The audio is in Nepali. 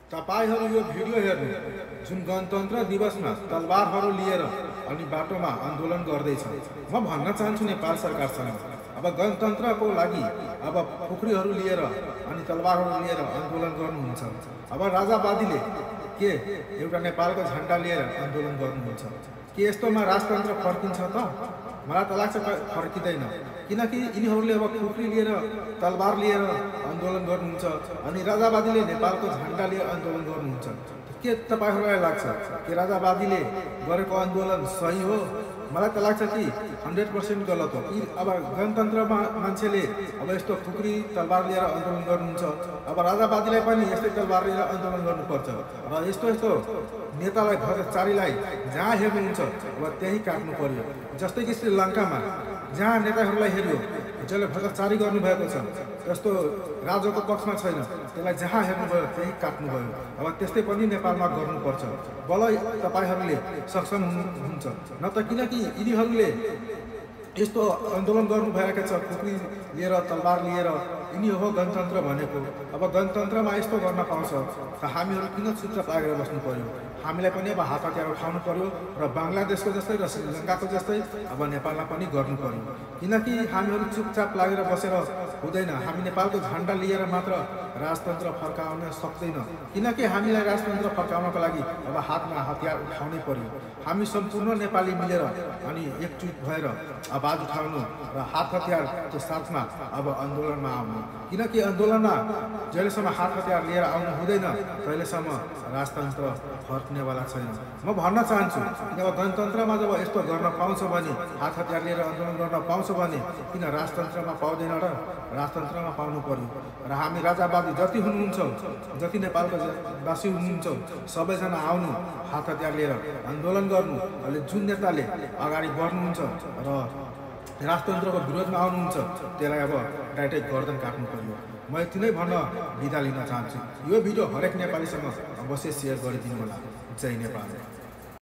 तपाईहरु यो भिडियो हेर्नु जुन गणतन्त्र दिवसमा तलवारहरु लिएर अनि बाटोमा आन्दोलन गर्दै छ। म भन्न चाहन्छु नेपाल सरकारसँग अब गणतन्त्रको लागि अब खुकुरीहरु लिएर अनि तलवारहरु लिएर आन्दोलन गर्नुहुन्छ। अब राजावादीले के एउटा नेपालको झण्डा लिएर आन्दोलन गर्नुहुन्छ के यस्तोमा राजतन्त्र फर्किन्छ त? मलाई त लाग्छ फर्किँदैन, किनकि यिनीहरूले अब खुकुरी लिएर तलवार लिएर आन्दोलन गर्नुहुन्छ अनि राजावादीले नेपालको झण्डा लिएर आन्दोलन गर्नुहुन्छ। के तपाईहरुलाई लाग्छ कि राजावादीले गरेको आन्दोलन सही हो? मलाई त लाग्छ कि 100% गलत हो। कि अब गणतन्त्रमा मान्छेले अब यस्तो खुकुरी तलवार लिएर आन्दोलन गर्नुहुन्छ, अब राजावादीलाई पनि यस्तै तलवार लिएर आन्दोलन गर्नुपर्छ र यस्तो नेतालाई भ्रष्टाचारीलाई जहाँ हेर्नुहुन्छ अब त्यही काट्नु पर्यो। जस्तै कि श्रीलङ्कामा जहाँ नेताहरूलाई हेर्यो जसले भ्रष्टाचारी गर्नुभएको छ, जस्तो राजाको पक्षमा छैन, त्यसलाई जहाँ हेर्नुभयो त्यही काट्नुभयो। अब त्यस्तै पनि नेपालमा गर्नुपर्छ, बल तपाईहरूले सक्षम हुन्छ न त, किनकि यिनीहरूले यस्तो आन्दोलन गर्नुभएका छ खुकुरी लिएर तलवार लिएर। यिनी हो गणतन्त्र भनेको। अब गणतन्त्रमा यस्तो गर्न पाउँछ त हामीहरू किन चुपचाप लागेर बस्नु पर्यो? हामीलाई पनि अब हात हतियार उठाउनु पर्यो र बङ्गलादेशको जस्तै र श्रीलङ्काको जस्तै अब नेपालमा पनि गर्नु पर्यो, किनकि हामीहरू चुपचाप लागेर बसेर हुँदैन। हामी नेपालको झण्डा लिएर मात्र राजतन्त्र फर्काउन सक्दैन, किनकि हामीलाई राजतन्त्र फर्काउनको लागि अब हातमा हतियार उठाउनै पर्यो। हामी सम्पूर्ण नेपाली मिलेर अनि एकजुट भएर आवाज उठाउनु र हात हतियारको साथमा अब आन्दोलनमा आउनु, किनकि आन्दोलनमा जहिलेसम्म हात हतियार लिएर आउनु हुँदैन तहिलेसम्म राजतन्त्र फर्कनेवाला छैन। म भन्न चाहन्छु जब गणतन्त्रमा जब यस्तो गर्न पाउँछ भने, हात हतियार लिएर आन्दोलन गर्न पाउँछ भने किन राजतन्त्रमा पाउँदैन र? राजतन्त्रमा पाउनु पर्यो। र हामी राजावादी जति हुनुहुन्छ, जति नेपालको वासी हुनुहुन्छ, सबैजना आउनु हात हतियार लिएर आन्दोलन गर्नु। अहिले जुन नेताले अगाडि बढ्नुहुन्छ र राजतन्त्रको विरोधमा आउनुहुन्छ त्यसलाई अब डाइरेक्ट गर्दन काट्नु पर्यो। म यति नै भन्न बिदा लिन चाहन्छु। यो भिडियो हरेक नेपालीसँग अवश्य सेयर गरिदिनु होला। जय नेपाल।